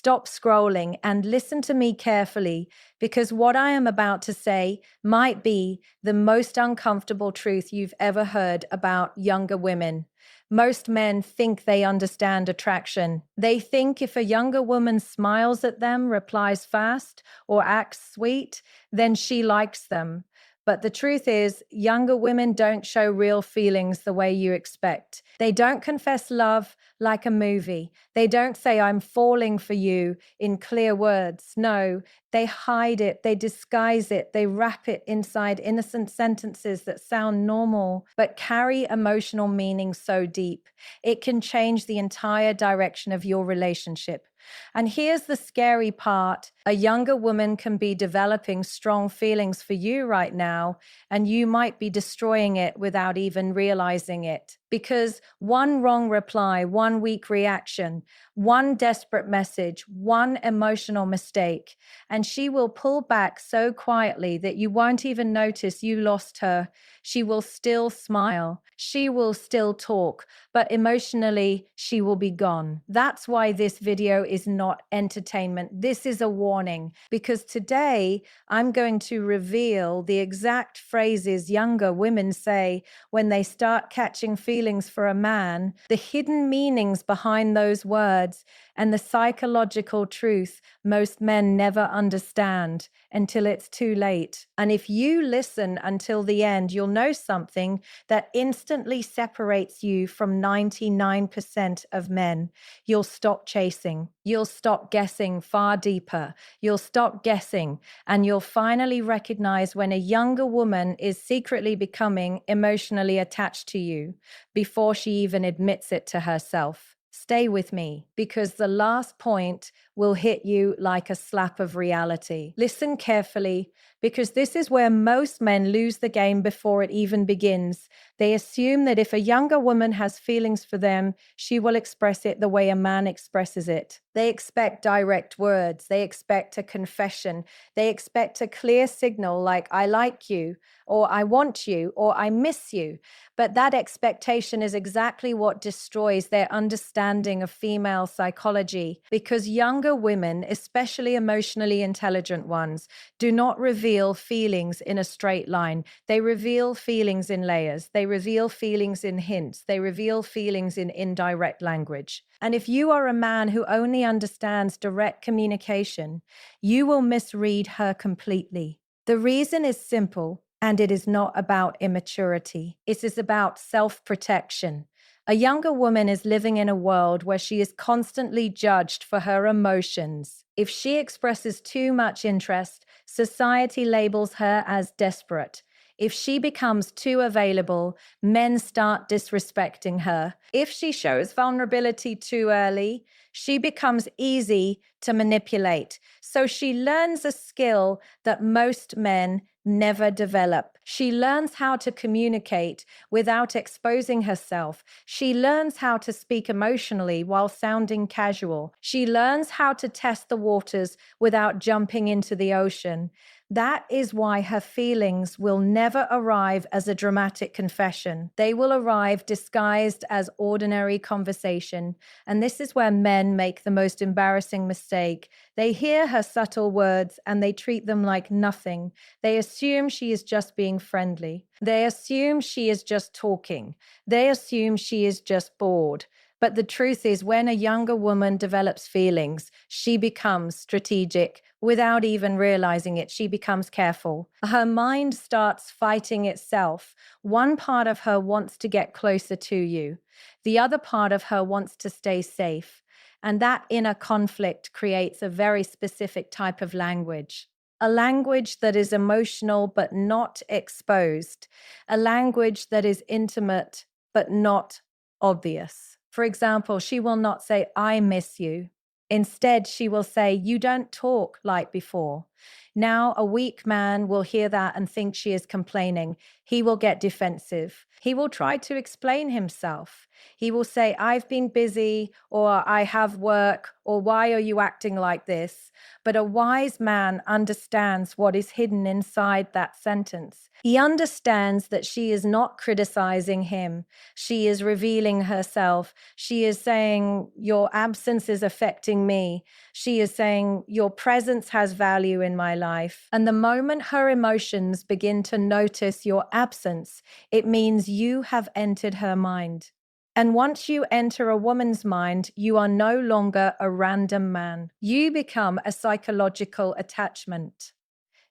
stop scrolling and listen to me carefully, because what I am about to say might be the most uncomfortable truth you've ever heard about younger women. Most men think they understand attraction. They think if a younger woman smiles at them, replies fast, or acts sweet, then she likes them. But the truth is, younger women don't show real feelings the way you expect. They don't confess love like a movie. They don't say, I'm falling for you in clear words. No, they hide it, they disguise it, they wrap it inside innocent sentences that sound normal but carry emotional meaning so deep. It can change the entire direction of your relationship. And here's the scary part. A younger woman can be developing strong feelings for you right now, and you might be destroying it without even realizing it. Because one wrong reply, one weak reaction, one desperate message, one emotional mistake, and she will pull back so quietly that you won't even notice you lost her. She will still smile. She will still talk, but emotionally, she will be gone. That's why this video is not entertainment. This is a warning, because today I'm going to reveal the exact phrases younger women say when they start catching feelings for a man, the hidden meanings behind those words, and the psychological truth most men never understand until it's too late. And if you listen until the end, you'll know something that instantly separates you from 99% of men. You'll stop chasing. You'll stop guessing far deeper. You'll stop guessing, and you'll finally recognize when a younger woman is secretly becoming emotionally attached to you before she even admits it to herself. Stay with me, because the last point will hit you like a slap of reality. Listen carefully, because this is where most men lose the game before it even begins. They assume that if a younger woman has feelings for them, she will express it the way a man expresses it. They expect direct words. They expect a confession. They expect a clear signal like, I like you, or I want you, or I miss you. But that expectation is exactly what destroys their understanding of female psychology, because younger women, especially emotionally intelligent ones, do not reveal feelings in a straight line. They reveal feelings in layers. They reveal feelings in hints. They reveal feelings in indirect language. And if you are a man who only understands direct communication, you will misread her completely. The reason is simple, and it is not about immaturity. It is about self-protection. A younger woman is living in a world where she is constantly judged for her emotions. If she expresses too much interest, society labels her as desperate. If she becomes too available, men start disrespecting her. If she shows vulnerability too early, she becomes easy to manipulate. So she learns a skill that most men never develop. She learns how to communicate without exposing herself. She learns how to speak emotionally while sounding casual. She learns how to test the waters without jumping into the ocean. That is why her feelings will never arrive as a dramatic confession. They will arrive disguised as ordinary conversation. And this is where men make the most embarrassing mistake. They hear her subtle words and they treat them like nothing. They assume she is just being friendly. They assume she is just talking. They assume she is just bored. But the truth is, when a younger woman develops feelings, she becomes strategic. Without even realizing it, she becomes careful. Her mind starts fighting itself. One part of her wants to get closer to you. The other part of her wants to stay safe. And that inner conflict creates a very specific type of language. A language that is emotional but not exposed. A language that is intimate but not obvious. For example, she will not say, I miss you. Instead, she will say, you don't talk like before. Now, a weak man will hear that and think she is complaining. He will get defensive. He will try to explain himself. He will say, I've been busy, or I have work, or why are you acting like this? But a wise man understands what is hidden inside that sentence. He understands that she is not criticizing him. She is revealing herself. She is saying, your absence is affecting me. She is saying, your presence has value in my life. And the moment her emotions begin to notice your absence, it means you have entered her mind. And once you enter a woman's mind, you are no longer a random man. You become a psychological attachment.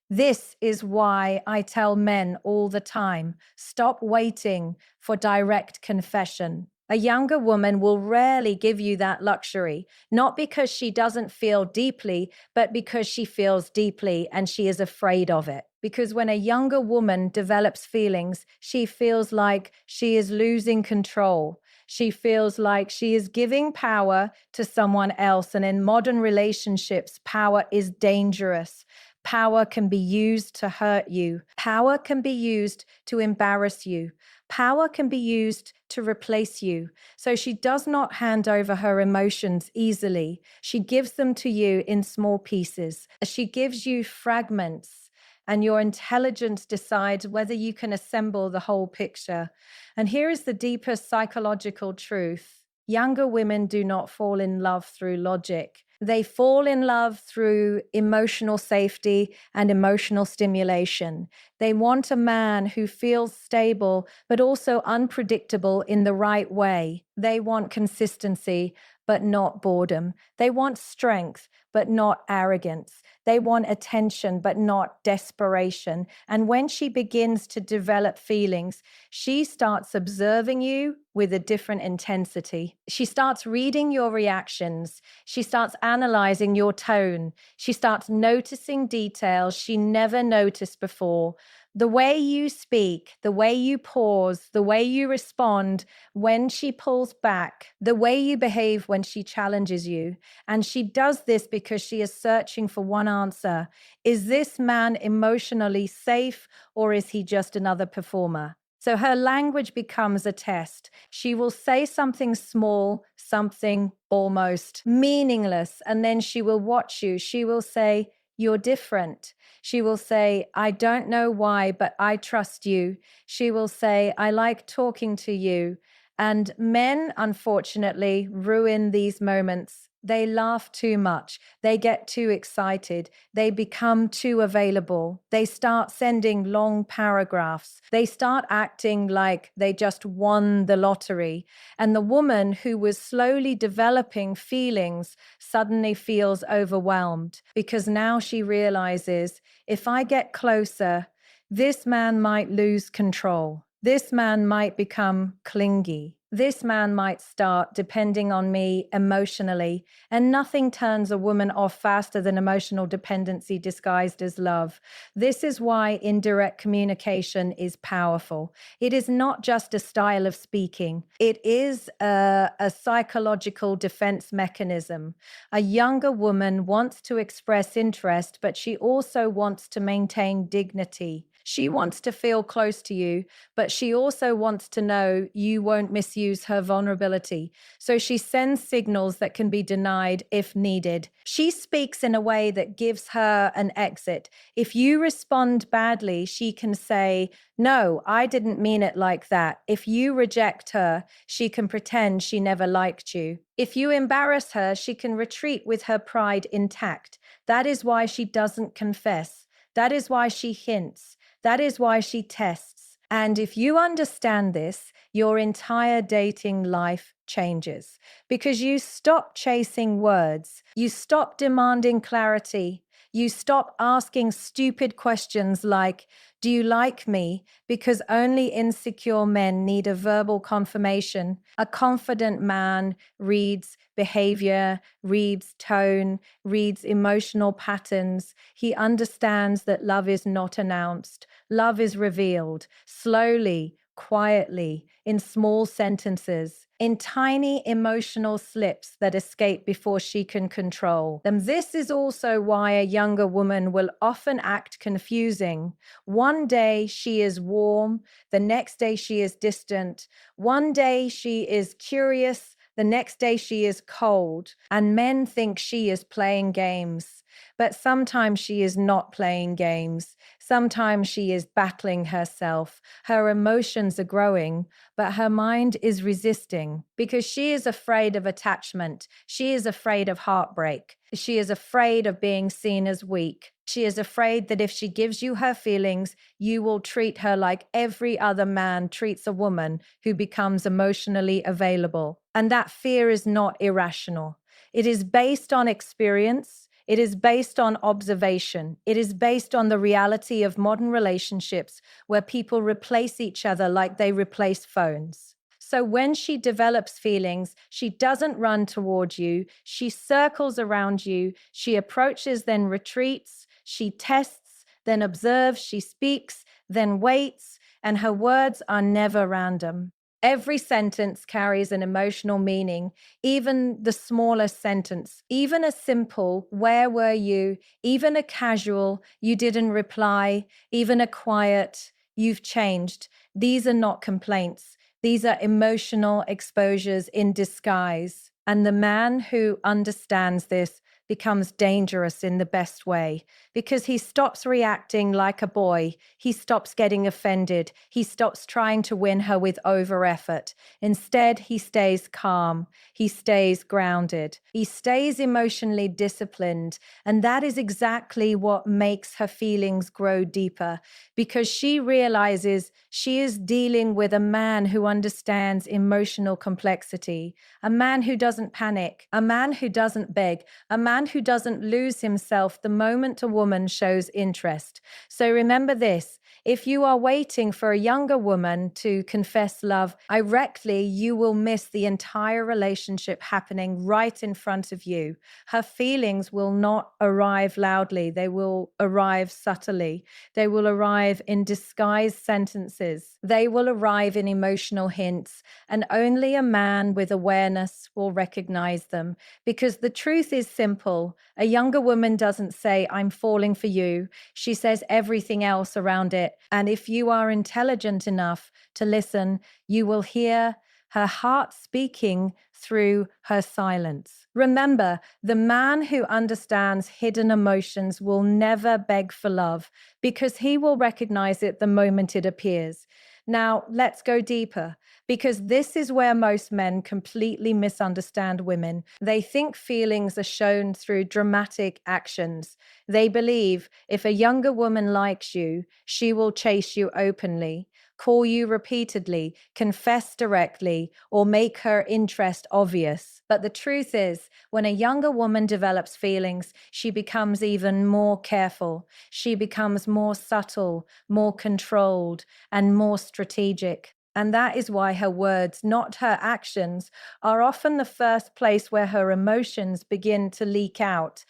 This is why I tell men all the time, stop waiting for direct confession. A younger woman will rarely give you that luxury, not because she doesn't feel deeply, but because she feels deeply and she is afraid of it. Because when a younger woman develops feelings, she feels like she is losing control. She feels like she is giving power to someone else. And in modern relationships, power is dangerous. Power can be used to hurt you. Power can be used to embarrass you. Power can be used to replace you. So she does not hand over her emotions easily. She gives them to you in small pieces. She gives you fragments, and your intelligence decides whether you can assemble the whole picture. And here is the deepest psychological truth. Younger women do not fall in love through logic. They fall in love through emotional safety and emotional stimulation. They want a man who feels stable, but also unpredictable in the right way. They want consistency, but not boredom. They want strength, but not arrogance. They want attention, but not desperation. And when she begins to develop feelings, she starts observing you with a different intensity. She starts reading your reactions. She starts analyzing your tone. She starts noticing details she never noticed before. The way you speak, the way you pause, the way you respond when she pulls back, the way you behave when she challenges you. And she does this because she is searching for one answer. Is this man emotionally safe, or is he just another performer? So her language becomes a test. She will say something small, something almost meaningless, and then she will watch you. She will say, you're different. She will say, I don't know why, but I trust you. She will say, I like talking to you. And men, unfortunately, ruin these moments. They laugh too much. They get too excited. They become too available. They start sending long paragraphs. They start acting like they just won the lottery. And the woman who was slowly developing feelings suddenly feels overwhelmed because now she realizes, if I get closer, this man might lose control. This man might become clingy. This man might start depending on me emotionally, and nothing turns a woman off faster than emotional dependency disguised as love. This is why indirect communication is powerful. It is not just a style of speaking. It is a psychological defense mechanism. A younger woman wants to express interest, but she also wants to maintain dignity. She wants to feel close to you, but she also wants to know you won't misuse her vulnerability. So she sends signals that can be denied if needed. She speaks in a way that gives her an exit. If you respond badly, she can say, no, I didn't mean it like that. If you reject her, she can pretend she never liked you. If you embarrass her, she can retreat with her pride intact. That is why she doesn't confess. That is why she hints. That is why she tests. And if you understand this, your entire dating life changes because you stop chasing words. You stop demanding clarity. You stop asking stupid questions like, do you like me? Because only insecure men need a verbal confirmation. A confident man reads behavior, reads tone, reads emotional patterns. He understands that love is not announced. Love is revealed slowly, quietly, in small sentences. in tiny emotional slips that escape before she can control them. This is also why a younger woman will often act confusing. One day she is warm, the next day she is distant. One day she is curious, the next day she is cold. And men think she is playing games. But sometimes she is not playing games. Sometimes she is battling herself. Her emotions are growing, but her mind is resisting because she is afraid of attachment. She is afraid of heartbreak. She is afraid of being seen as weak. She is afraid that if she gives you her feelings, you will treat her like every other man treats a woman who becomes emotionally available. And that fear is not irrational. It is based on experience. It is based on observation. It is based on the reality of modern relationships where people replace each other like they replace phones. So when she develops feelings, she doesn't run toward you. She circles around you. She approaches, then retreats. She tests, then observes. She speaks, then waits. And her words are never random. Every sentence carries an emotional meaning, even the smallest sentence, even a simple, where were you, even a casual, you didn't reply, even a quiet, you've changed. These are not complaints. These are emotional exposures in disguise. And the man who understands this becomes dangerous in the best way because he stops reacting like a boy. He stops getting offended. He stops trying to win her with over effort. Instead, he stays calm. He stays grounded. He stays emotionally disciplined. And that is exactly what makes her feelings grow deeper because she realizes she is dealing with a man who understands emotional complexity, a man who doesn't panic, a man who doesn't beg, a man who doesn't lose himself the moment a woman shows interest. So remember this, if you are waiting for a younger woman to confess love directly, you will miss the entire relationship happening right in front of you. Her feelings will not arrive loudly. They will arrive subtly. They will arrive in disguised sentences. They will arrive in emotional hints, and only a man with awareness will recognize them. Because the truth is simple. A younger woman doesn't say, I'm falling for you. She says everything else around it. And if you are intelligent enough to listen, you will hear her heart speaking through her silence. Remember, the man who understands hidden emotions will never beg for love because he will recognize it the moment it appears. Now, let's go deeper because this is where most men completely misunderstand women. They think feelings are shown through dramatic actions. They believe if a younger woman likes you, she will chase you openly, call you repeatedly, confess directly, or make her interest obvious. But the truth is, when a younger woman develops feelings, she becomes even more careful. She becomes more subtle, more controlled, and more strategic. And that is why her words, not her actions, are often the first place where her emotions begin to leak out.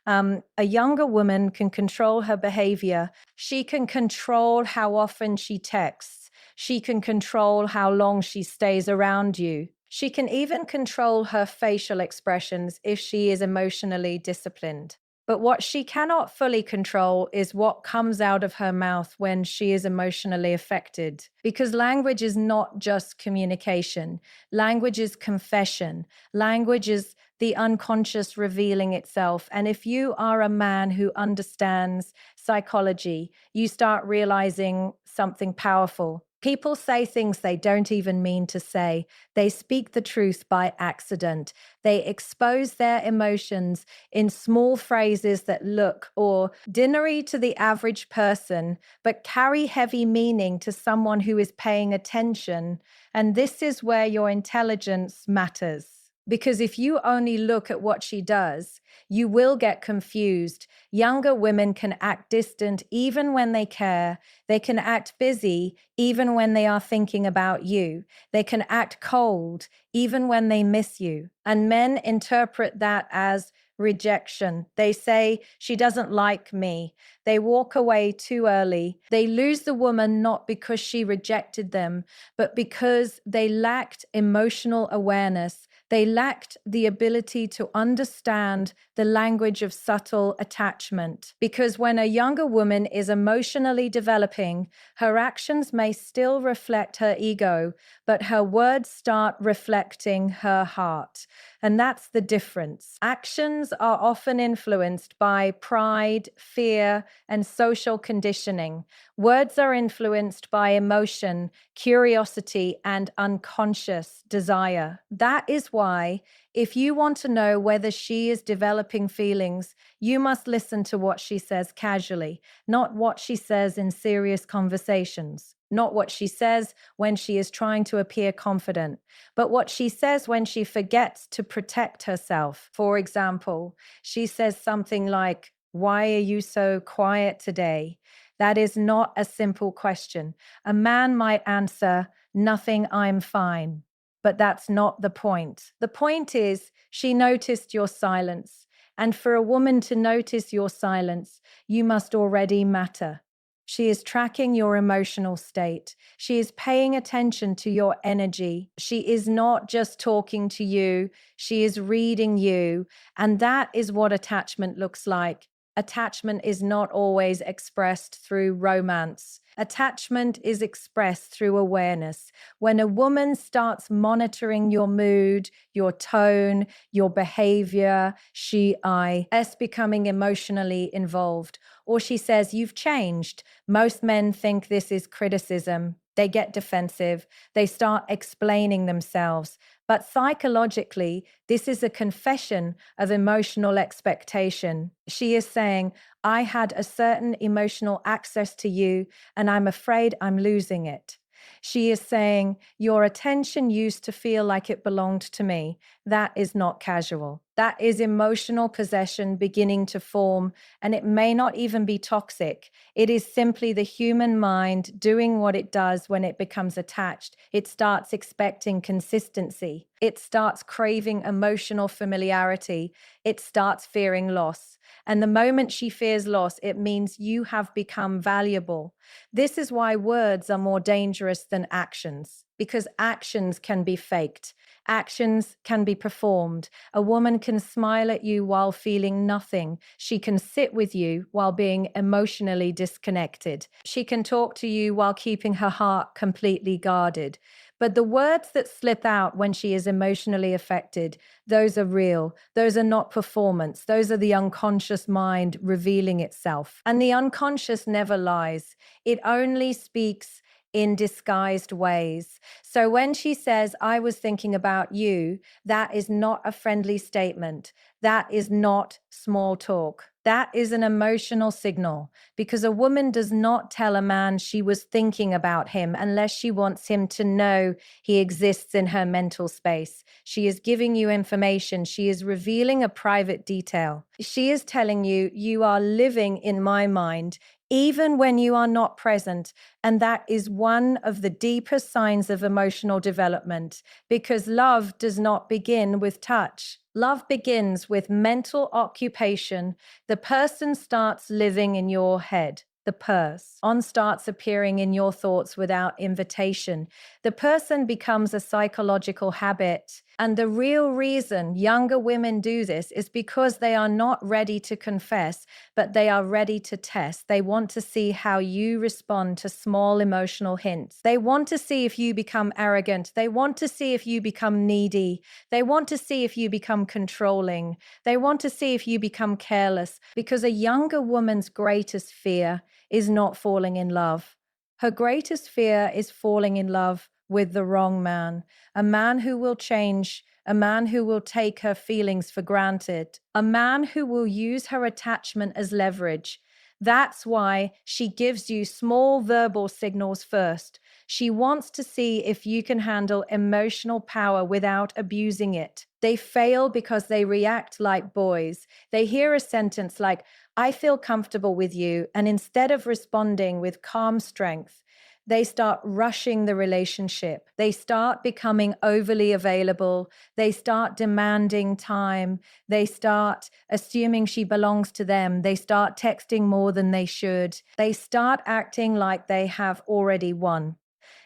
A younger woman can control her behavior. She can control how often she texts. She can control how long she stays around you. She can even control her facial expressions if she is emotionally disciplined. But what she cannot fully control is what comes out of her mouth when she is emotionally affected. Because language is not just communication. Language is confession. Language is the unconscious revealing itself. And if you are a man who understands psychology, you start realizing something powerful. People say things they don't even mean to say. They speak the truth by accident. They expose their emotions in small phrases that look ordinary to the average person, but carry heavy meaning to someone who is paying attention. And this is where your intelligence matters. Because if you only look at what she does, you will get confused. Younger women can act distant even when they care. They can act busy even when they are thinking about you. They can act cold even when they miss you. And men interpret that as rejection. They say, she doesn't like me. They walk away too early. They lose the woman not because she rejected them, but because they lacked emotional awareness. They lacked the ability to understand the language of subtle attachment. Because when a younger woman is emotionally developing, her actions may still reflect her ego, but her words start reflecting her heart. And that's the difference. Actions are often influenced by pride, fear, and social conditioning. Words are influenced by emotion, curiosity, and unconscious desire. That is why, if you want to know whether she is developing feelings, you must listen to what she says casually, not what she says in serious conversations, not what she says when she is trying to appear confident, but what she says when she forgets to protect herself. For example, she says something like, "Why are you so quiet today?" That is not a simple question. A man might answer, "Nothing, I'm fine." But that's not the point. The point is, she noticed your silence. And for a woman to notice your silence, you must already matter. She is tracking your emotional state. She is paying attention to your energy. She is not just talking to you, she is reading you. And that is what attachment looks like. Attachment is not always expressed through romance. Attachment is expressed through awareness. When a woman starts monitoring your mood, your tone, your behavior, is becoming emotionally involved. Or she says, "You've changed." Most men think this is criticism. They get defensive. They start explaining themselves. But psychologically, this is a confession of emotional expectation. She is saying, "I had a certain emotional access to you, and I'm afraid I'm losing it." She is saying, "Your attention used to feel like it belonged to me." That is not casual. That is emotional possession beginning to form, and it may not even be toxic. It is simply the human mind doing what it does when it becomes attached. It starts expecting consistency. It starts craving emotional familiarity. It starts fearing loss. And the moment she fears loss, it means you have become valuable. This is why words are more dangerous than actions, because actions can be faked. Actions can be performed. A woman can smile at you while feeling nothing. She can sit with you while being emotionally disconnected. She can talk to you while keeping her heart completely guarded. But the words that slip out when she is emotionally affected, those are real. Those are not performance. Those are the unconscious mind revealing itself. And the unconscious never lies. It only speaks in disguised ways. So when she says, "I was thinking about you," that is not a friendly statement. That is not small talk. That is an emotional signal, because a woman does not tell a man she was thinking about him unless she wants him to know he exists in her mental space. She is giving you information. She is revealing a private detail. She is telling you, "You are living in my mind, even when you are not present." And that is one of the deepest signs of emotional development, because love does not begin with touch. Love begins with mental occupation. The person starts living in your head. The person starts appearing in your thoughts without invitation. The person becomes a psychological habit. And the real reason younger women do this is because they are not ready to confess, but they are ready to test. They want to see how you respond to small emotional hints. They want to see if you become arrogant. They want to see if you become needy. They want to see if you become controlling. They want to see if you become careless, because a younger woman's greatest fear is not falling in love. Her greatest fear is falling in love with the wrong man, a man who will change, a man who will take her feelings for granted, a man who will use her attachment as leverage. That's why she gives you small verbal signals first. She wants to see if you can handle emotional power without abusing it. They fail because they react like boys. They hear a sentence like, "I feel comfortable with you," and instead of responding with calm strength, They start rushing the relationship. They start becoming overly available. They start demanding time. They start assuming she belongs to them. They start texting more than they should. They start acting like they have already won.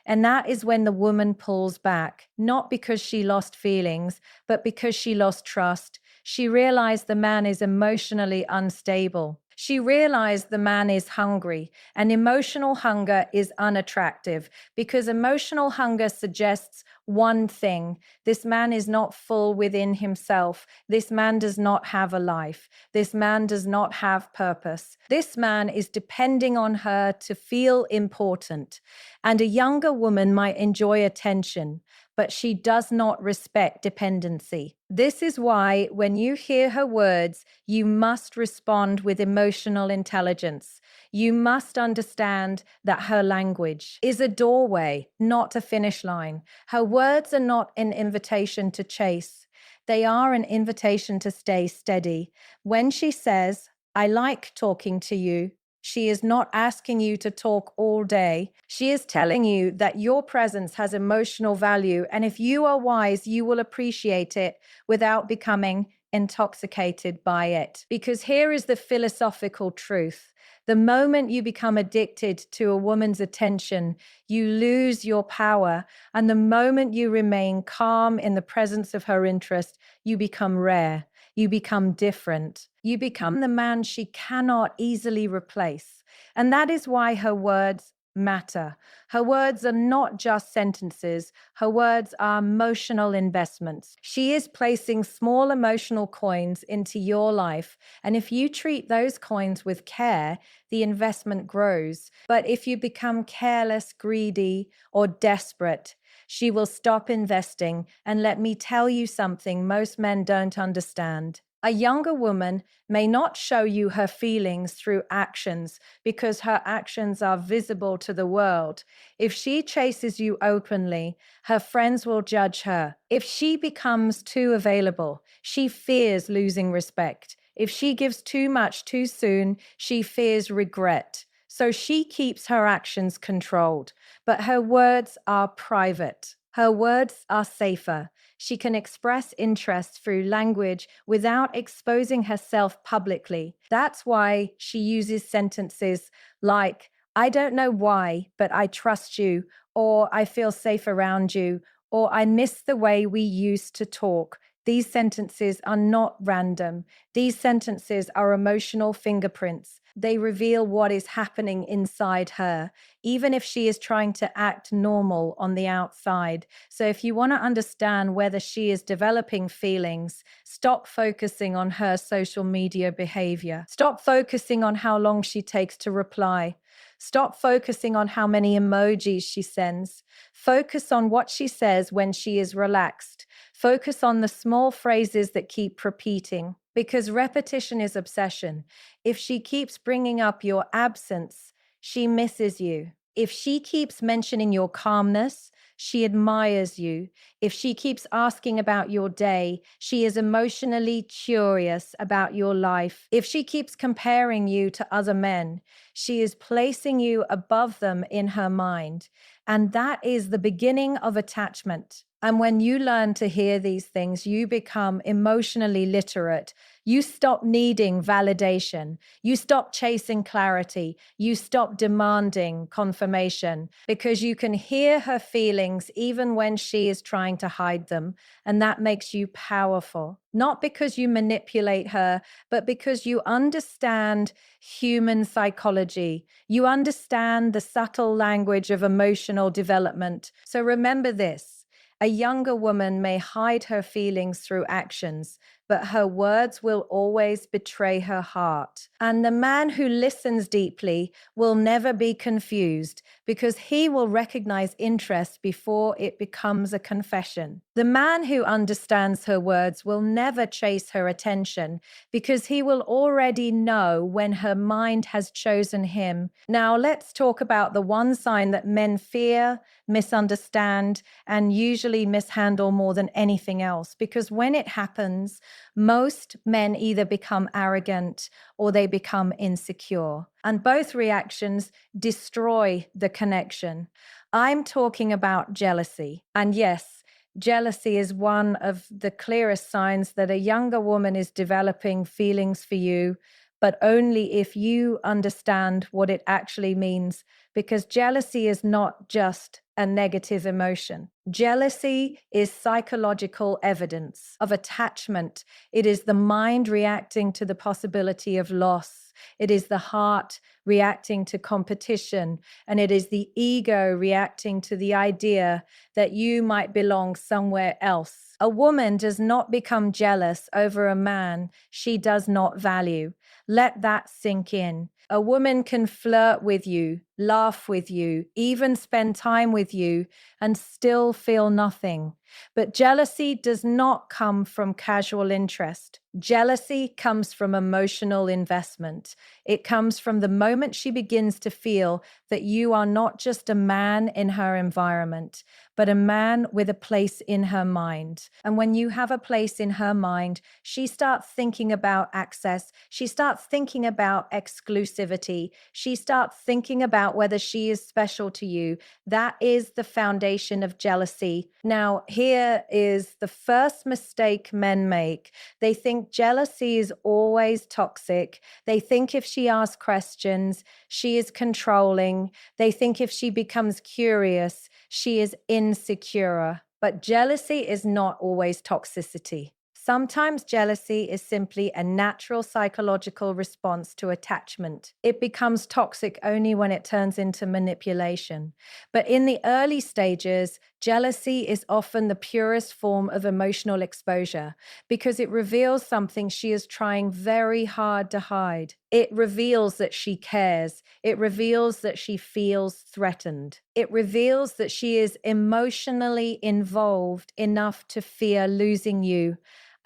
And that is when the woman pulls back, not because she lost feelings, but because she lost trust. She realized the man is emotionally unstable. She realized the man is hungry, and emotional hunger is unattractive because emotional hunger suggests one thing: this man is not full within himself. This man does not have a life. This man does not have purpose. This man is depending on her to feel important. And a younger woman might enjoy attention, but she does not respect dependency. This is why, when you hear her words, you must respond with emotional intelligence. You must understand that her language is a doorway, not a finish line. Her words are not an invitation to chase, they are an invitation to stay steady. When she says, "I like talking to you," she is not asking you to talk all day. She is telling you that your presence has emotional value, and if you are wise, you will appreciate it without becoming intoxicated by it. Because here is the philosophical truth. The moment you become addicted to a woman's attention, you lose your power. And the moment you remain calm in the presence of her interest, you become rare. You become different. You become the man she cannot easily replace. And that is why her words matter. Her words are not just sentences. Her words are emotional investments. She is placing small emotional coins into your life. And if you treat those coins with care, the investment grows. But if you become careless, greedy, or desperate, she will stop investing. And let me tell you something most men don't understand. A younger woman may not show you her feelings through actions because her actions are visible to the world. If she chases you openly, her friends will judge her. If she becomes too available, she fears losing respect. If she gives too much too soon, she fears regret. So she keeps her actions controlled, but her words are private. Her words are safer. She can express interest through language without exposing herself publicly. That's why she uses sentences like, "I don't know why, but I trust you," or "I feel safe around you," or "I miss the way we used to talk." These sentences are not random. These sentences are emotional fingerprints. They reveal what is happening inside her, even if she is trying to act normal on the outside. So if you want to understand whether she is developing feelings, stop focusing on her social media behavior. Stop focusing on how long she takes to reply. Stop focusing on how many emojis she sends. Focus on what she says when she is relaxed. Focus on the small phrases that keep repeating, because repetition is obsession. If she keeps bringing up your absence, she misses you. If she keeps mentioning your calmness, she admires you. If she keeps asking about your day, she is emotionally curious about your life. If she keeps comparing you to other men, she is placing you above them in her mind. And that is the beginning of attachment. And when you learn to hear these things, you become emotionally literate. You stop needing validation. You stop chasing clarity. You stop demanding confirmation because you can hear her feelings even when she is trying to hide them. And that makes you powerful. Not because you manipulate her, but because you understand human psychology. You understand the subtle language of emotional development. So remember this. A younger woman may hide her feelings through actions, but her words will always betray her heart. And the man who listens deeply will never be confused because he will recognize interest before it becomes a confession. The man who understands her words will never chase her attention because he will already know when her mind has chosen him. Now, let's talk about the one sign that men fear, misunderstand, and usually mishandle more than anything else, because when it happens, Most men either become arrogant or they become insecure. And both reactions destroy the connection. I'm talking about jealousy. And yes, jealousy is one of the clearest signs that a younger woman is developing feelings for you, but only if you understand what it actually means, because jealousy is not just a negative emotion. Jealousy is psychological evidence of attachment. It is the mind reacting to the possibility of loss. It is the heart reacting to competition. And it is the ego reacting to the idea that you might belong somewhere else. A woman does not become jealous over a man she does not value. Let that sink in. A woman can flirt with you, laugh with you, even spend time with you, and still feel nothing. But jealousy does not come from casual interest. Jealousy comes from emotional investment. It comes from the moment she begins to feel that you are not just a man in her environment, but a man with a place in her mind. And when you have a place in her mind, she starts thinking about access. She starts thinking about exclusivity. She starts thinking about whether she is special to you. That is the foundation of jealousy. Now, here is the first mistake men make. They think jealousy is always toxic. They think if she asks questions, she is controlling. They think if she becomes curious, she is insecure. But jealousy is not always toxicity. Sometimes jealousy is simply a natural psychological response to attachment. It becomes toxic only when it turns into manipulation. But in the early stages, jealousy is often the purest form of emotional exposure because it reveals something she is trying very hard to hide. It reveals that she cares. It reveals that she feels threatened. It reveals that she is emotionally involved enough to fear losing you.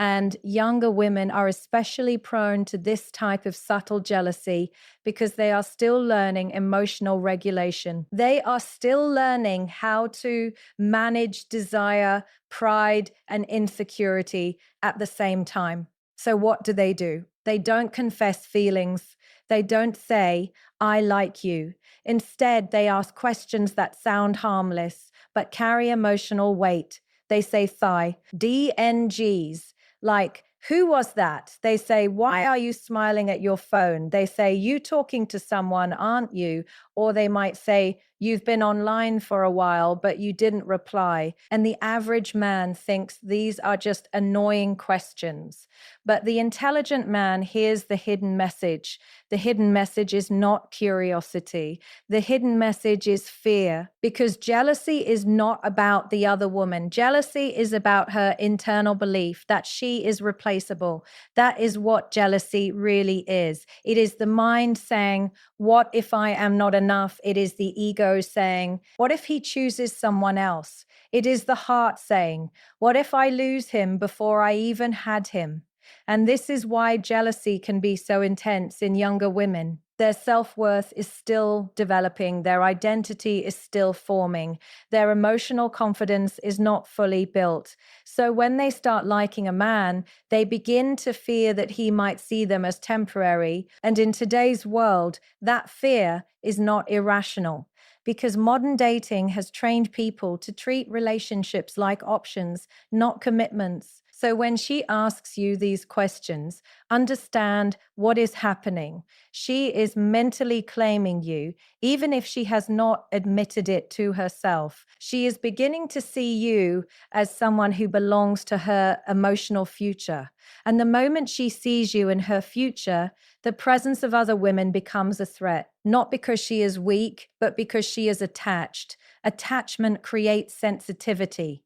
And younger women are especially prone to this type of subtle jealousy because they are still learning emotional regulation. They are still learning how to manage desire, pride, and insecurity at the same time. So, what do? They don't confess feelings. They don't say, I like you. Instead, they ask questions that sound harmless but carry emotional weight. They say DNGs, like, who was that? They say, why are you smiling at your phone? They say, you talking to someone, aren't you? Or they might say, you've been online for a while, but you didn't reply. And the average man thinks these are just annoying questions. But the intelligent man hears the hidden message. The hidden message is not curiosity. The hidden message is fear, because jealousy is not about the other woman. Jealousy is about her internal belief that she is replaceable. That is what jealousy really is. It is the mind saying, what if I am not enough? It is the ego saying, what if he chooses someone else? It is the heart saying, what if I lose him before I even had him? And this is why jealousy can be so intense in younger women. Their self-worth is still developing. Their identity is still forming. Their emotional confidence is not fully built. So when they start liking a man, they begin to fear that he might see them as temporary. And in today's world, that fear is not irrational, because modern dating has trained people to treat relationships like options, not commitments. So when she asks you these questions, understand what is happening. She is mentally claiming you, even if she has not admitted it to herself. She is beginning to see you as someone who belongs to her emotional future. And the moment she sees you in her future, the presence of other women becomes a threat, not because she is weak, but because she is attached. Attachment creates sensitivity.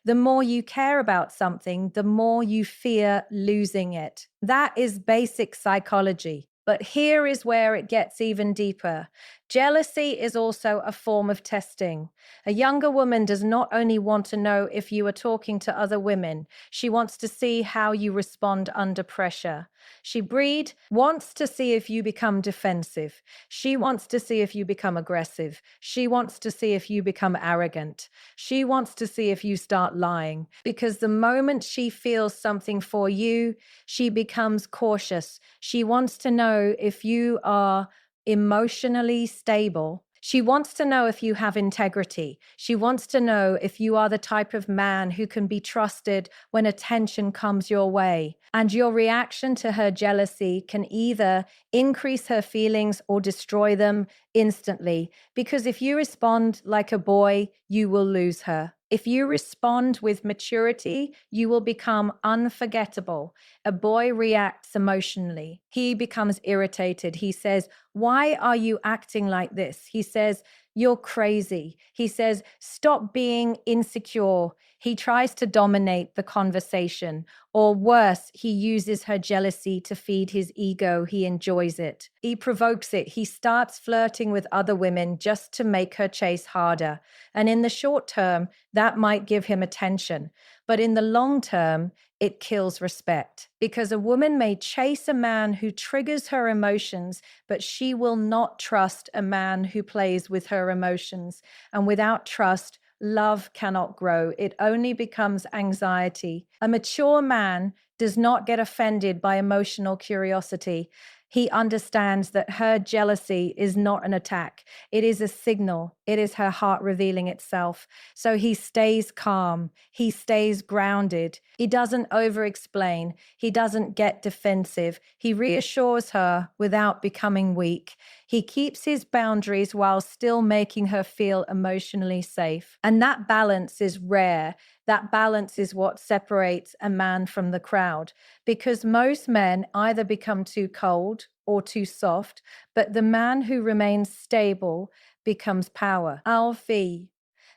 The more you care about something, the more you fear losing it. That is basic psychology. But here is where it gets even deeper. Jealousy is also a form of testing. A younger woman does not only want to know if you are talking to other women, she wants to see how you respond under pressure. Wants to see if you become defensive. She wants to see if you become aggressive. She wants to see if you become arrogant. She wants to see if you start lying. Because the moment she feels something for you, she becomes cautious. She wants to know if you are emotionally stable. She wants to know if you have integrity. She wants to know if you are the type of man who can be trusted when attention comes your way. And your reaction to her jealousy can either increase her feelings or destroy them instantly. Because if you respond like a boy, you will lose her. If you respond with maturity, you will become unforgettable. A boy reacts emotionally. He becomes irritated. He says, "Why are you acting like this?" He says, "You're crazy." He says, "Stop being insecure." He tries to dominate the conversation. Or worse, he uses her jealousy to feed his ego. He enjoys it. He provokes it. He starts flirting with other women just to make her chase harder. And in the short term, that might give him attention. But in the long term, it kills respect. Because a woman may chase a man who triggers her emotions, but she will not trust a man who plays with her emotions. And without trust, love cannot grow. It only becomes anxiety. A mature man does not get offended by emotional curiosity. He understands that her jealousy is not an attack. It is a signal. It is her heart revealing itself. So he stays calm. He stays grounded. He doesn't over-explain. He doesn't get defensive. He reassures her without becoming weak. He keeps his boundaries while still making her feel emotionally safe. And that balance is rare. That balance is what separates a man from the crowd, because most men either become too cold or too soft, but the man who remains stable becomes power. Alfie.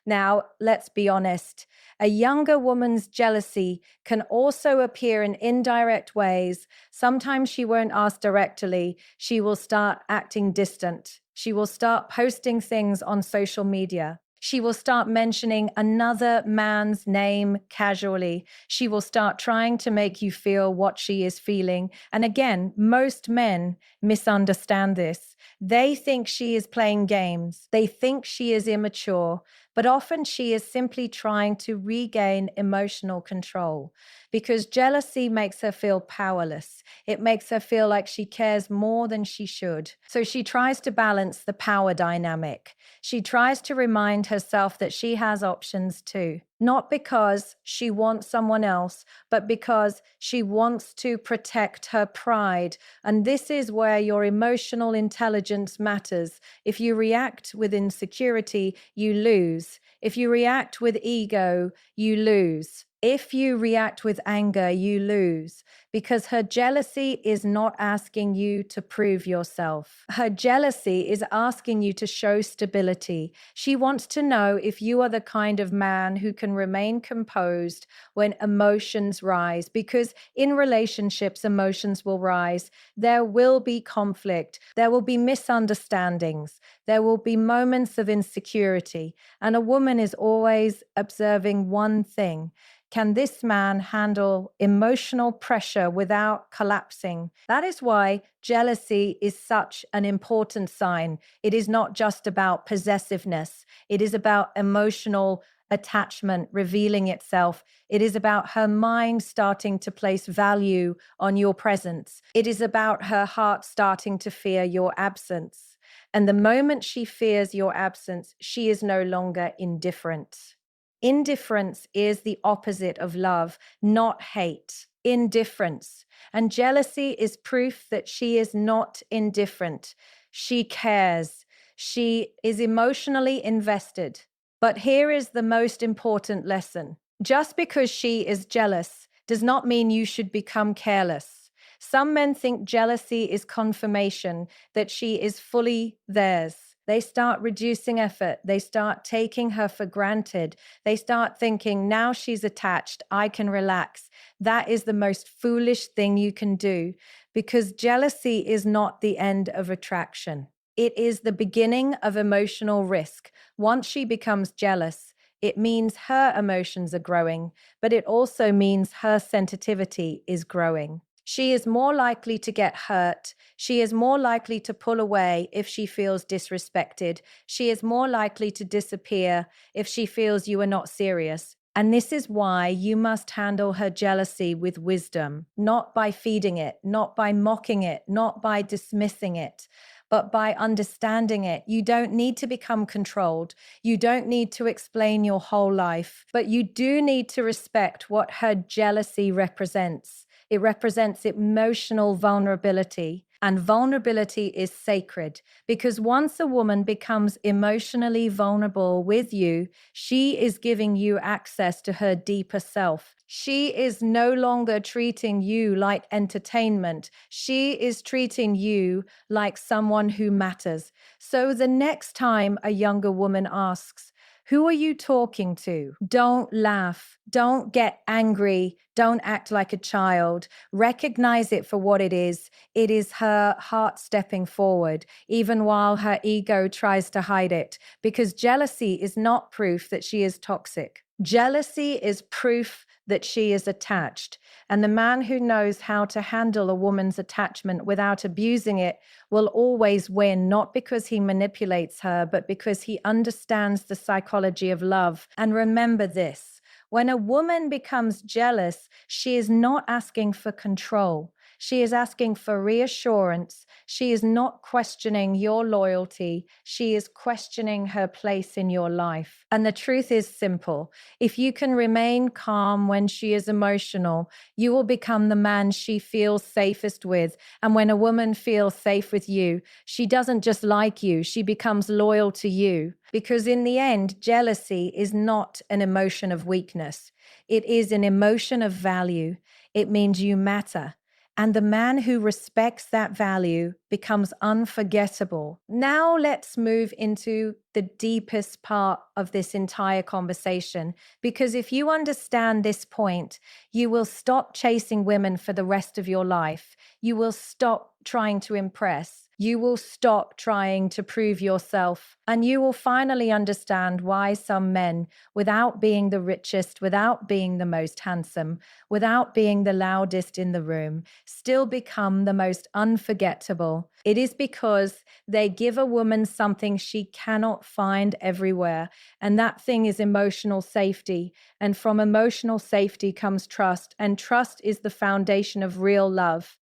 Now, let's be honest. A younger woman's jealousy can also appear in indirect ways. Sometimes she won't ask directly. She will start acting distant. She will start posting things on social media. She will start mentioning another man's name casually. She will start trying to make you feel what she is feeling. And again, most men misunderstand this. They think she is playing games. They think she is immature, but often she is simply trying to regain emotional control, because jealousy makes her feel powerless. It makes her feel like she cares more than she should. So she tries to balance the power dynamic. She tries to remind herself that she has options too. Not because she wants someone else, but because she wants to protect her pride. And this is where your emotional intelligence matters. If you react with insecurity, you lose. If you react with ego, you lose. If you react with anger, you lose, because her jealousy is not asking you to prove yourself. Her jealousy is asking you to show stability. She wants to know if you are the kind of man who can remain composed when emotions rise, because in relationships, emotions will rise. There will be conflict. There will be misunderstandings. There will be moments of insecurity. And a woman is always observing one thing. Can this man handle emotional pressure without collapsing? That is why jealousy is such an important sign. It is not just about possessiveness. It is about emotional attachment revealing itself. It is about her mind starting to place value on your presence. It is about her heart starting to fear your absence. And the moment she fears your absence, she is no longer indifferent. Indifference is the opposite of love, not hate. Indifference. And jealousy is proof that she is not indifferent. She cares. She is emotionally invested. But here is the most important lesson. Just because she is jealous does not mean you should become careless. Some men think jealousy is confirmation that she is fully theirs. They start reducing effort. They start taking her for granted. They start thinking, now she's attached, I can relax. That is the most foolish thing you can do, because jealousy is not the end of attraction. It is the beginning of emotional risk. Once she becomes jealous, it means her emotions are growing, but it also means her sensitivity is growing. She is more likely to get hurt. She is more likely to pull away if she feels disrespected. She is more likely to disappear if she feels you are not serious. And this is why you must handle her jealousy with wisdom, not by feeding it, not by mocking it, not by dismissing it, but by understanding it. You don't need to become controlled. You don't need to explain your whole life, but you do need to respect what her jealousy represents. It represents emotional vulnerability. And vulnerability is sacred because once a woman becomes emotionally vulnerable with you, she is giving you access to her deeper self. She is no longer treating you like entertainment. She is treating you like someone who matters. So the next time a younger woman asks, "Who are you talking to?" Don't laugh. Don't get angry. Don't act like a child. Recognize it for what it is. It is her heart stepping forward, even while her ego tries to hide it, because jealousy is not proof that she is toxic. Jealousy is proof that she is attached. And the man who knows how to handle a woman's attachment without abusing it will always win, not because he manipulates her, but because he understands the psychology of love. And remember this. When a woman becomes jealous, she is not asking for control. She is asking for reassurance. She is not questioning your loyalty. She is questioning her place in your life. And the truth is simple. If you can remain calm when she is emotional, you will become the man she feels safest with. And when a woman feels safe with you, she doesn't just like you, she becomes loyal to you. Because in the end, jealousy is not an emotion of weakness. It is an emotion of value. It means you matter. And the man who respects that value becomes unforgettable. Now let's move into the deepest part of this entire conversation, because if you understand this point, you will stop chasing women for the rest of your life. You will stop trying to impress. You will stop trying to prove yourself, and you will finally understand why some men, without being the richest, without being the most handsome, without being the loudest in the room, still become the most unforgettable. It is because they give a woman something she cannot find everywhere, and that thing is emotional safety. And from emotional safety comes trust, and trust is the foundation of real love.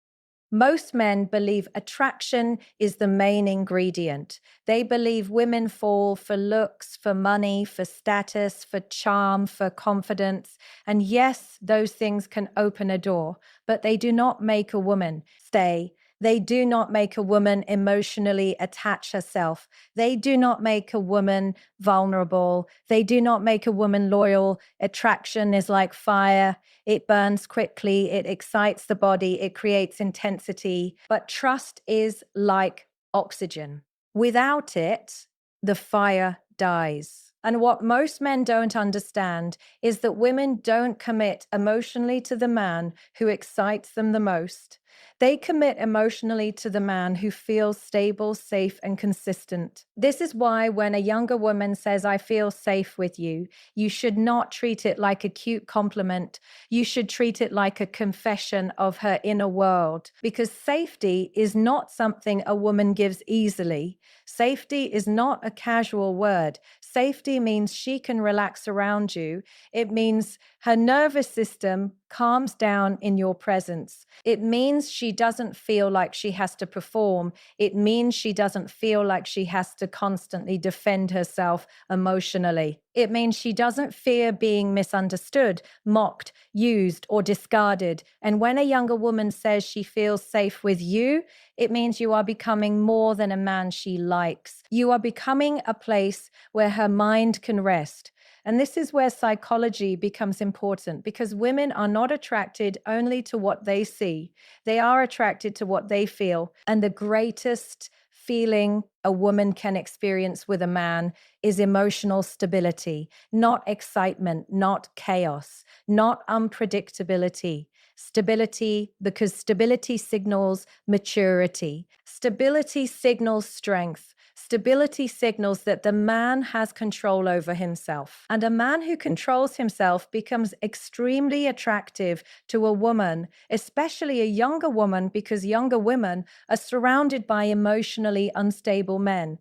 Most men believe attraction is the main ingredient. They believe women fall for looks, for money, for status, for charm, for confidence. And yes, those things can open a door, but they do not make a woman stay. They do not make a woman emotionally attach herself. They do not make a woman vulnerable. They do not make a woman loyal. Attraction is like fire. It burns quickly, it excites the body, it creates intensity. But trust is like oxygen. Without it, the fire dies. And what most men don't understand is that women don't commit emotionally to the man who excites them the most. They commit emotionally to the man who feels stable, safe, and consistent. This is why when a younger woman says, "I feel safe with you," you should not treat it like a cute compliment. You should treat it like a confession of her inner world, because safety is not something a woman gives easily. Safety is not a casual word. Safety means she can relax around you. It means her nervous system calms down in your presence. It means she doesn't feel like she has to perform. It means she doesn't feel like she has to constantly defend herself emotionally. It means she doesn't fear being misunderstood, mocked, used, or discarded. And when a younger woman says she feels safe with you, it means you are becoming more than a man she likes. You are becoming a place where her mind can rest. And this is where psychology becomes important, because women are not attracted only to what they see. They are attracted to what they feel. And the greatest feeling a woman can experience with a man is emotional stability, not excitement, not chaos, not unpredictability. Stability, because stability signals maturity. Stability signals strength. Stability signals that the man has control over himself. And a man who controls himself becomes extremely attractive to a woman, especially a younger woman, because younger women are surrounded by emotionally unstable men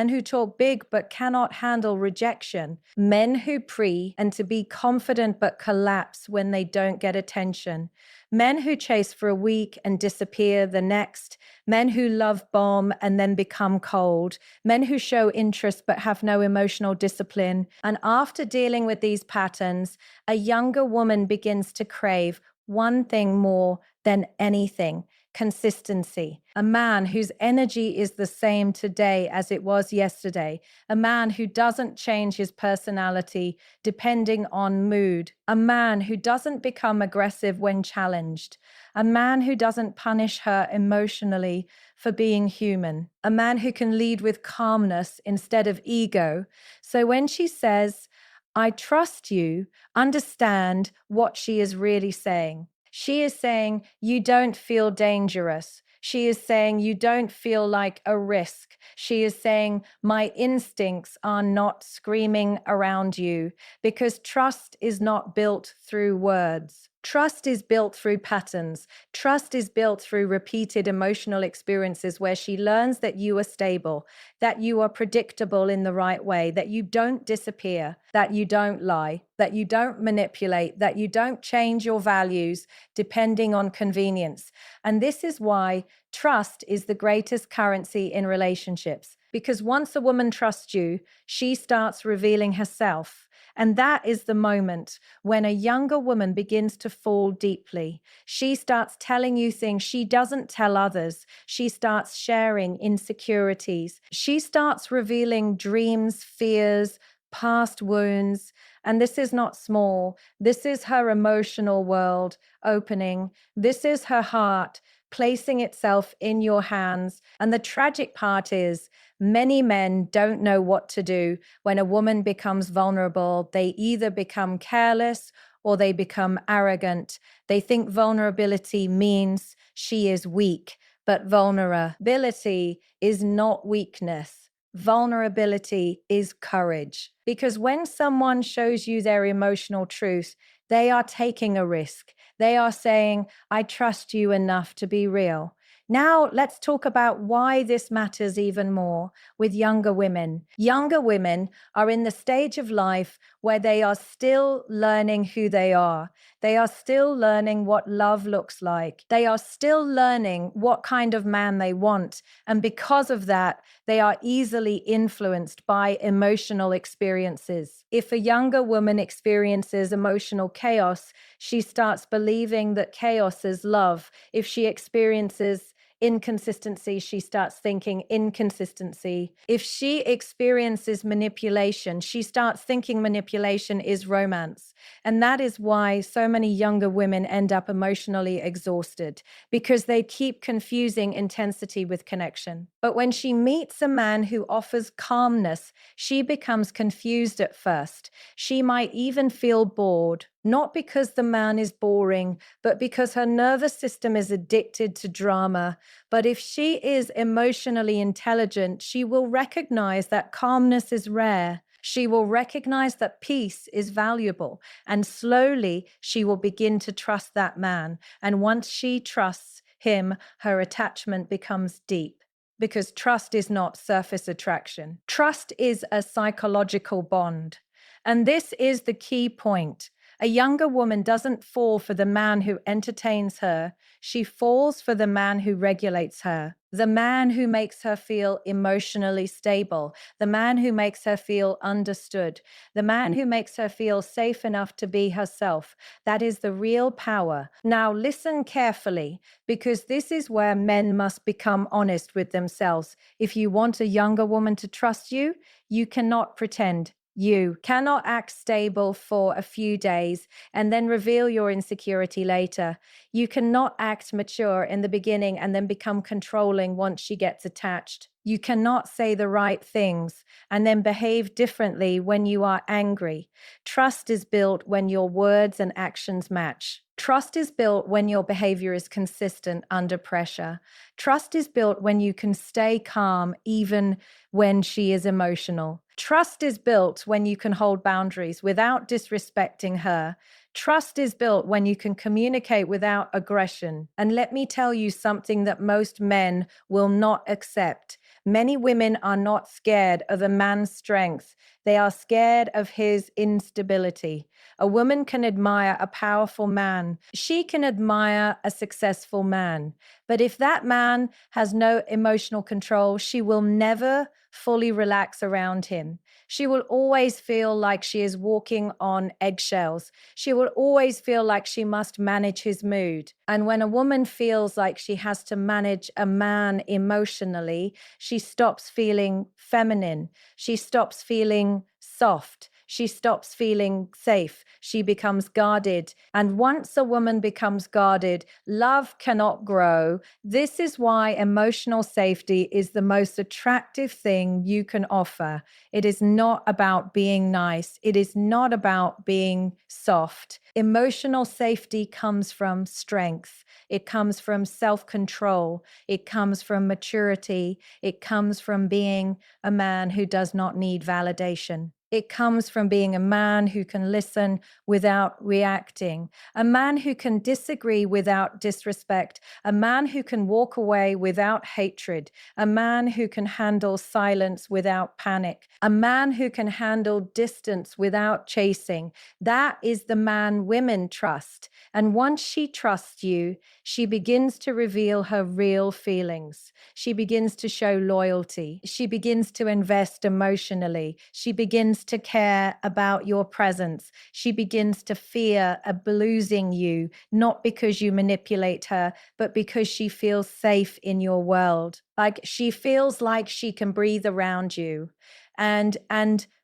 who talk big but cannot handle rejection, men who pre and to be confident but collapse when they don't get attention, men who chase for a week and disappear the next, men who love bomb and then become cold, men who show interest but have no emotional discipline. And after dealing with these patterns, a younger woman begins to crave one thing more than anything: consistency. A man whose energy is the same today as it was yesterday. A man who doesn't change his personality depending on mood. A man who doesn't become aggressive when challenged. A man who doesn't punish her emotionally for being human. A man who can lead with calmness instead of ego. So when she says, "I trust you," understand what she is really saying. She is saying, you don't feel dangerous. She is saying, you don't feel like a risk. She is saying, my instincts are not screaming around you, because trust is not built through words. Trust is built through patterns. Trust is built through repeated emotional experiences where she learns that you are stable, that you are predictable in the right way, that you don't disappear, that you don't lie, that you don't manipulate, that you don't change your values depending on convenience. And this is why trust is the greatest currency in relationships. Because once a woman trusts you, she starts revealing herself. And that is the moment when a younger woman begins to fall deeply. She starts telling you things she doesn't tell others. She starts sharing insecurities. She starts revealing dreams, fears, past wounds. And this is not small. This is her emotional world opening. This is her heart placing itself in your hands. And the tragic part is, many men don't know what to do when a woman becomes vulnerable. They either become careless or they become arrogant. They think vulnerability means she is weak, but vulnerability is not weakness. Vulnerability is courage. Because when someone shows you their emotional truth, they are taking a risk. They are saying, I trust you enough to be real. Now, let's talk about why this matters even more with younger women. Younger women are in the stage of life where they are still learning who they are. They are still learning what love looks like. They are still learning what kind of man they want. And because of that, they are easily influenced by emotional experiences. If a younger woman experiences emotional chaos, she starts believing that chaos is love. If she experiences inconsistency, she starts thinking inconsistency. If she experiences manipulation, she starts thinking manipulation is romance. And that is why so many younger women end up emotionally exhausted, because they keep confusing intensity with connection. But when she meets a man who offers calmness, she becomes confused at first. She might even feel bored, not because the man is boring, but because her nervous system is addicted to drama. But if she is emotionally intelligent, she will recognize that calmness is rare. She will recognize that peace is valuable. And slowly, she will begin to trust that man. And once she trusts him, her attachment becomes deep. Because trust is not surface attraction. Trust is a psychological bond. And this is the key point. A younger woman doesn't fall for the man who entertains her. She falls for the man who regulates her, the man who makes her feel emotionally stable, the man who makes her feel understood, the man who makes her feel safe enough to be herself. That is the real power. Now listen carefully, because this is where men must become honest with themselves. If you want a younger woman to trust you, you cannot pretend. You cannot act stable for a few days and then reveal your insecurity later. You cannot act mature in the beginning and then become controlling once she gets attached. You cannot say the right things and then behave differently when you are angry. Trust is built when your words and actions match. Trust is built when your behavior is consistent under pressure. Trust is built when you can stay calm even when she is emotional. Trust is built when you can hold boundaries without disrespecting her. Trust is built when you can communicate without aggression. And let me tell you something that most men will not accept. Many women are not scared of a man's strength. They are scared of his instability. A woman can admire a powerful man. She can admire a successful man. But if that man has no emotional control, she will never fully relax around him. She will always feel like she is walking on eggshells. She will always feel like she must manage his mood. And when a woman feels like she has to manage a man emotionally, she stops feeling feminine. She stops feeling soft. She stops feeling safe. She becomes guarded. And once a woman becomes guarded, love cannot grow. This is why emotional safety is the most attractive thing you can offer. It is not about being nice. It is not about being soft. Emotional safety comes from strength. It comes from self-control. It comes from maturity. It comes from being a man who does not need validation. It comes from being a man who can listen without reacting, a man who can disagree without disrespect, a man who can walk away without hatred, a man who can handle silence without panic, a man who can handle distance without chasing. That is the man women trust. And once she trusts you, she begins to reveal her real feelings. She begins to show loyalty. She begins to invest emotionally. She begins to care about your presence. She begins to fear losing you, not because you manipulate her, but because she feels safe in your world. Like she feels like she can breathe around you. And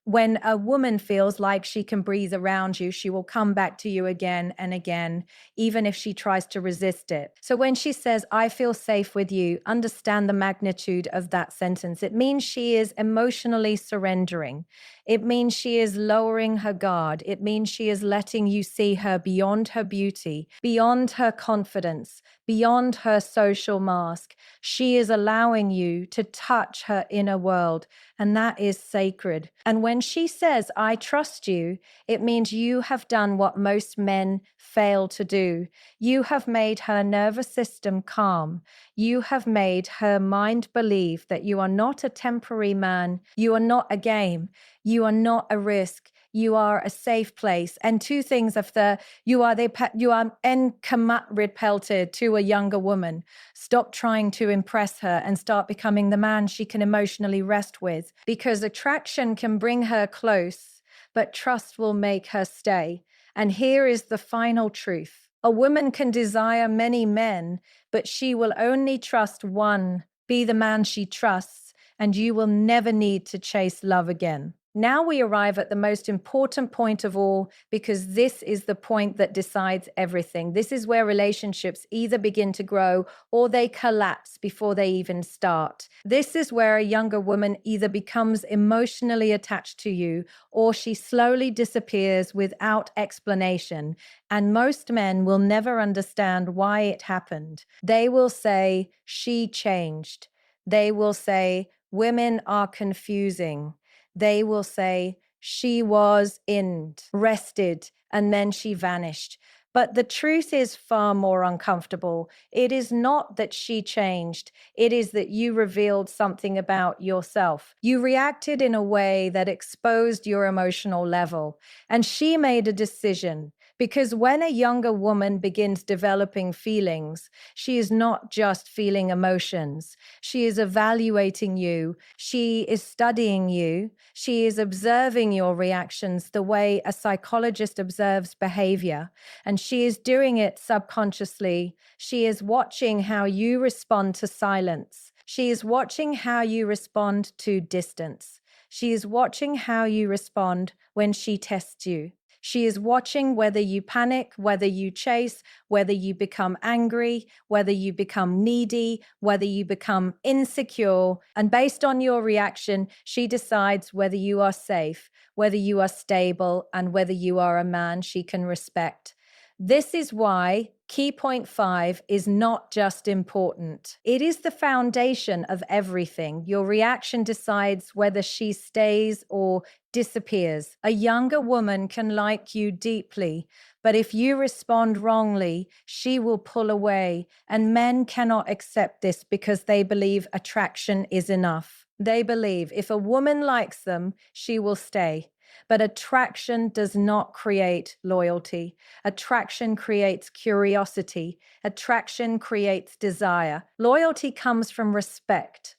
when a woman feels like she can breathe around you, she will come back to you again and again, even if she tries to resist it. So when she says, I feel safe with you, understand the magnitude of that sentence. It means she is emotionally surrendering. It means she is lowering her guard. It means she is letting you see her beyond her beauty, beyond her confidence, beyond her social mask. She is allowing you to touch her inner world, and that is sacred. And when she says, I trust you, it means you have done what most men fail to do. You have made her nervous system calm. You have made her mind believe that you are not a temporary man. You are not a game. You are not a risk. You are a safe place. And two things after you are repelled to a younger woman. Stop trying to impress her and start becoming the man she can emotionally rest with, because attraction can bring her close, but trust will make her stay. And here is the final truth. A woman can desire many men, but she will only trust one. Be the man she trusts, and you will never need to chase love again. Now we arrive at the most important point of all, because this is the point that decides everything. This is where relationships either begin to grow or they collapse before they even start. This is where a younger woman either becomes emotionally attached to you or she slowly disappears without explanation. And most men will never understand why it happened. They will say, she changed. They will say, women are confusing. They will say, she was rested, and then she vanished. But the truth is far more uncomfortable. It is not that she changed. It is that you revealed something about yourself. You reacted in a way that exposed your emotional level. And she made a decision. Because when a younger woman begins developing feelings, she is not just feeling emotions. She is evaluating you. She is studying you. She is observing your reactions the way a psychologist observes behavior. And she is doing it subconsciously. She is watching how you respond to silence. She is watching how you respond to distance. She is watching how you respond when she tests you. She is watching whether you panic, whether you chase, whether you become angry, whether you become needy, whether you become insecure. And based on your reaction, she decides whether you are safe, whether you are stable, and whether you are a man she can respect. This is why key point 5 is not just important. It is the foundation of everything. Your reaction decides whether she stays or disappears. A younger woman can like you deeply, but if you respond wrongly, she will pull away. And men cannot accept this because they believe attraction is enough. They believe if a woman likes them, she will stay. But attraction does not create loyalty. Attraction creates curiosity. Attraction creates desire. Loyalty comes from respect.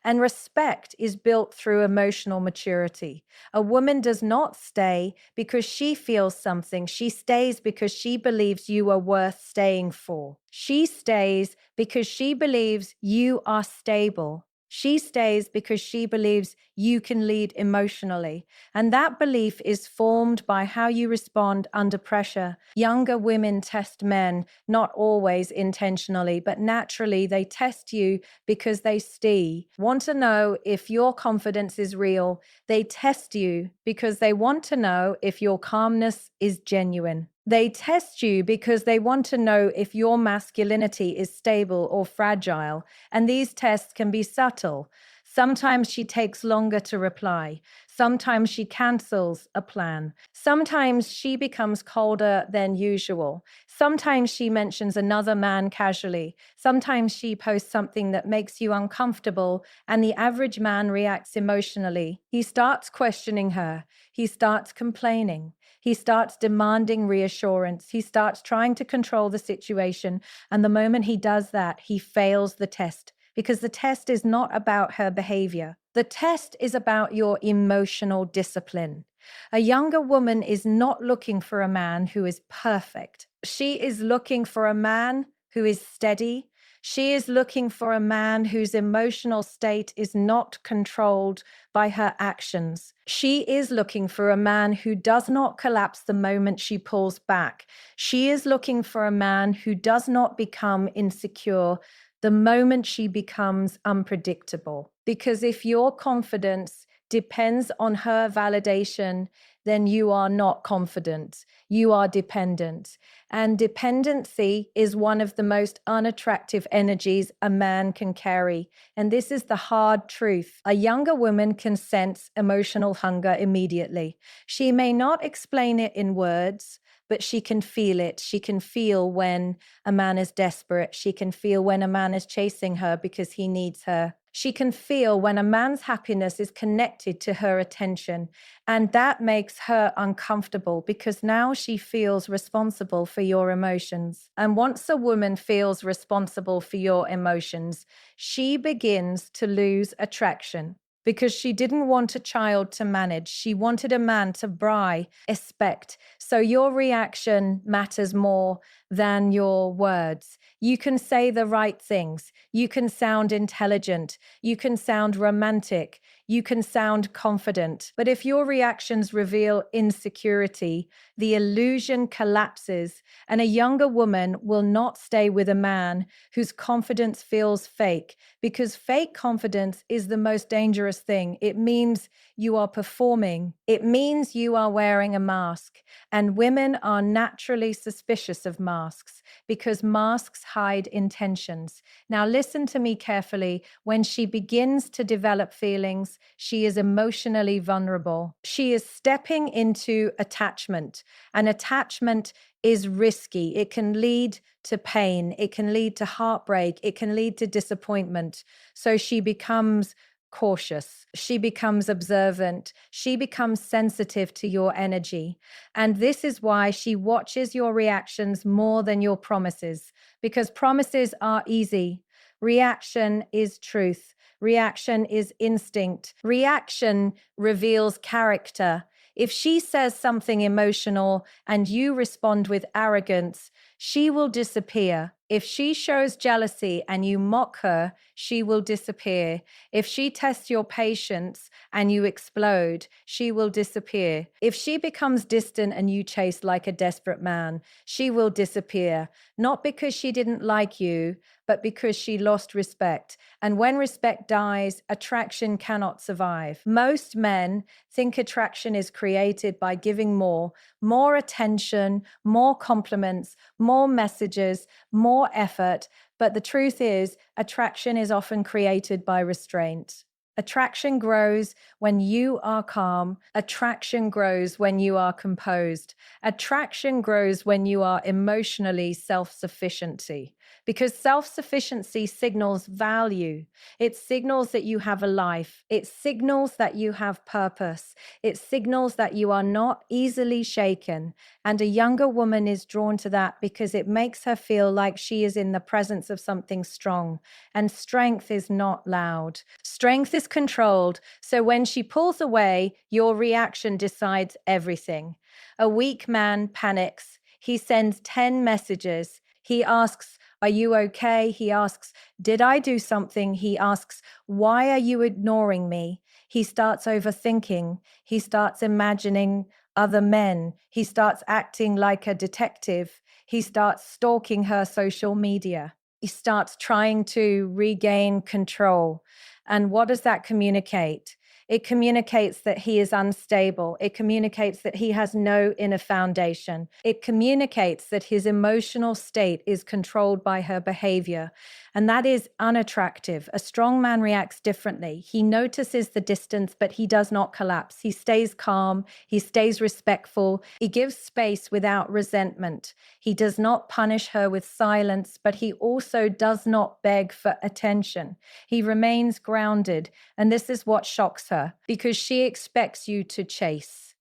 And respect is built through emotional maturity. A woman does not stay because she feels something. She stays because she believes you are worth staying for. She stays because she believes you are stable. She stays because she believes you can lead emotionally. And that belief is formed by how you respond under pressure. Younger women test men, not always intentionally, but naturally they test you because they want to know if your confidence is real. They test you because they want to know if your calmness is genuine. They test you because they want to know if your masculinity is stable or fragile, and these tests can be subtle. Sometimes she takes longer to reply. Sometimes she cancels a plan. Sometimes she becomes colder than usual. Sometimes she mentions another man casually. Sometimes she posts something that makes you uncomfortable, and the average man reacts emotionally. He starts questioning her. He starts complaining. He starts demanding reassurance. He starts trying to control the situation. And the moment he does that, he fails the test because the test is not about her behavior. The test is about your emotional discipline. A younger woman is not looking for a man who is perfect. She is looking for a man who is steady. She is looking for a man whose emotional state is not controlled by her actions. She is looking for a man who does not collapse the moment she pulls back. She is looking for a man who does not become insecure the moment she becomes unpredictable. Because if your confidence depends on her validation, then you are not confident. You are dependent. And dependency is one of the most unattractive energies a man can carry. And this is the hard truth. A younger woman can sense emotional hunger immediately. She may not explain it in words, but she can feel it. She can feel when a man is desperate. She can feel when a man is chasing her because he needs her. She can feel when a man's happiness is connected to her attention, and that makes her uncomfortable because now she feels responsible for your emotions. And once a woman feels responsible for your emotions, she begins to lose attraction. Because she didn't want a child to manage. She wanted a man to expect. So your reaction matters more than your words. You can say the right things. You can sound intelligent. You can sound romantic. You can sound confident. But if your reactions reveal insecurity, the illusion collapses, and a younger woman will not stay with a man whose confidence feels fake, because fake confidence is the most dangerous thing. It means you are performing. It means you are wearing a mask. And women are naturally suspicious of masks because masks hide intentions. Now, listen to me carefully. When she begins to develop feelings, she is emotionally vulnerable. She is stepping into attachment, and attachment is risky. It can lead to pain. It can lead to heartbreak. It can lead to disappointment. So she becomes cautious. She becomes observant. She becomes sensitive to your energy. And this is why she watches your reactions more than your promises, because promises are easy. Reaction is truth. Reaction is instinct. Reaction reveals character. If she says something emotional and you respond with arrogance, she will disappear. If she shows jealousy and you mock her, she will disappear. If she tests your patience and you explode, she will disappear. If she becomes distant and you chase like a desperate man, she will disappear. Not because she didn't like you, but because she lost respect. And when respect dies, attraction cannot survive. Most men think attraction is created by giving more attention, more compliments, more messages, more effort. But the truth is, attraction is often created by restraint. Attraction grows when you are calm. Attraction grows when you are composed. Attraction grows when you are emotionally self-sufficiency. Because self-sufficiency signals value. It signals that you have a life. It signals that you have purpose. It signals that you are not easily shaken. And a younger woman is drawn to that because it makes her feel like she is in the presence of something strong. And strength is not loud. Strength is controlled. So when she pulls away, your reaction decides everything. A weak man panics. He sends 10 messages. He asks, "Are you okay?" He asks, "Did I do something?" He asks, "Why are you ignoring me?" He starts overthinking. He starts imagining other men. He starts acting like a detective. He starts stalking her social media. He starts trying to regain control. And what does that communicate? It communicates that he is unstable. It communicates that he has no inner foundation. It communicates that his emotional state is controlled by her behavior. And that is unattractive. A strong man reacts differently. He notices the distance, but he does not collapse. He stays calm. He stays respectful. He gives space without resentment. He does not punish her with silence, but he also does not beg for attention. He remains grounded. And this is what shocks her because she expects you to chase.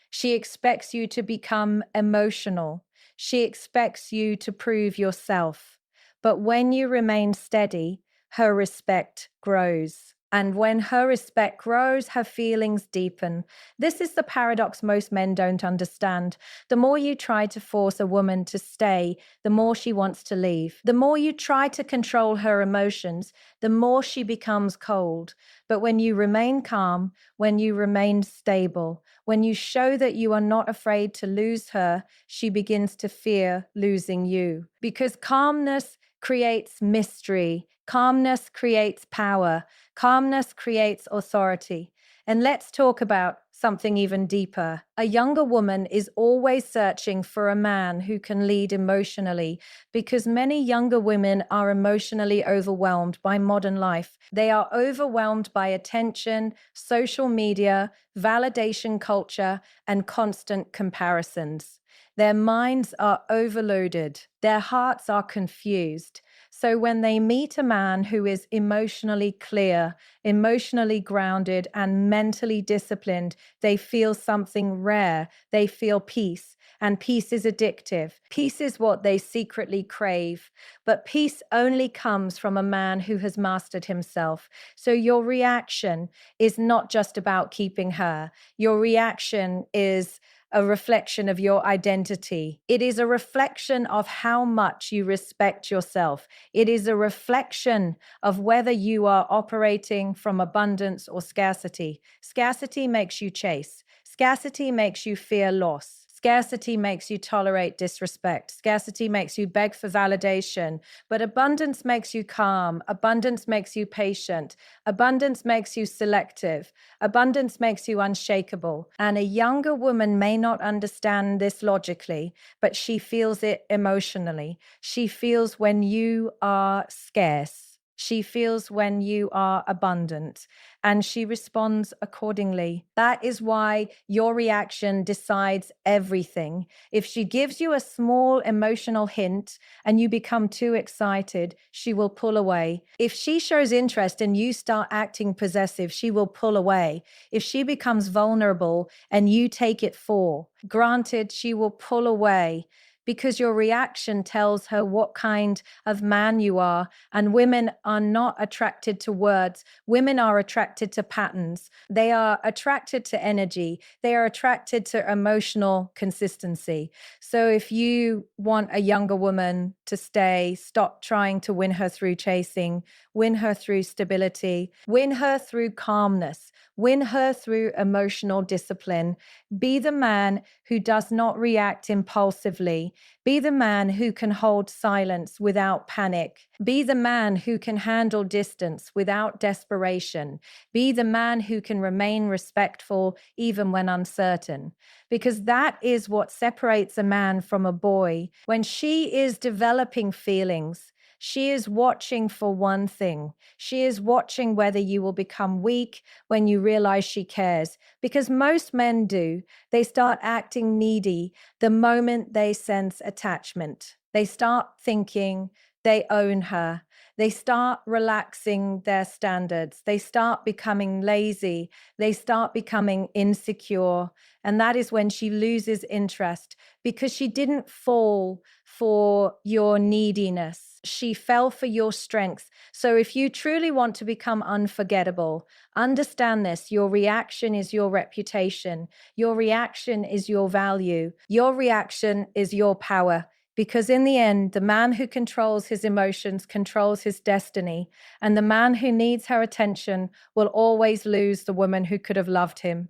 She expects you to become emotional. She expects you to prove yourself. But when you remain steady, her respect grows. And when her respect grows, her feelings deepen. This is the paradox most men don't understand. The more you try to force a woman to stay, the more she wants to leave. The more you try to control her emotions, the more she becomes cold. But when you remain calm, when you remain stable, when you show that you are not afraid to lose her, she begins to fear losing you. Because calmness creates mystery. Calmness creates power. Calmness creates authority. And let's talk about something even deeper. A younger woman is always searching for a man who can lead emotionally because many younger women are emotionally overwhelmed by modern life. They are overwhelmed by attention, social media, validation culture, and constant comparisons. Their minds are overloaded. Their hearts are confused. So when they meet a man who is emotionally clear, emotionally grounded, and mentally disciplined, they feel something rare. They feel peace. And peace is addictive. Peace is what they secretly crave. But peace only comes from a man who has mastered himself. So your reaction is not just about keeping her. Your reaction is a reflection of your identity. It is a reflection of how much you respect yourself. It is a reflection of whether you are operating from abundance or scarcity. Scarcity makes you chase. Scarcity makes you fear loss. Scarcity makes you tolerate disrespect. Scarcity makes you beg for validation. But abundance makes you calm. Abundance makes you patient. Abundance makes you selective. Abundance makes you unshakable. And a younger woman may not understand this logically, but she feels it emotionally. She feels when you are scarce. She feels when you are abundant, and she responds accordingly. That is why your reaction decides everything. If she gives you a small emotional hint and you become too excited, she will pull away. If she shows interest and you start acting possessive, she will pull away. If she becomes vulnerable and you take it for granted, she will pull away. because your reaction tells her what kind of man you are. And women are not attracted to words. Women are attracted to patterns. They are attracted to energy. They are attracted to emotional consistency. So if you want a younger woman to stay, stop trying to win her through chasing, win her through stability, win her through calmness, win her through emotional discipline. Be the man who does not react impulsively. Be the man who can hold silence without panic. Be the man who can handle distance without desperation. Be the man who can remain respectful even when uncertain. Because that is what separates a man from a boy. When she is developing feelings, she is watching for one thing. She is watching whether you will become weak when you realize she cares. Because most men do. They start acting needy the moment they sense attachment. They start thinking they own her. They start relaxing their standards. They start becoming lazy. They start becoming insecure. And that is when she loses interest because she didn't fall for your neediness. She fell for your strength. So if you truly want to become unforgettable, understand this. Your reaction is your reputation. Your reaction is your value. Your reaction is your power. Because in the end, the man who controls his emotions controls his destiny. And the man who needs her attention will always lose the woman who could have loved him.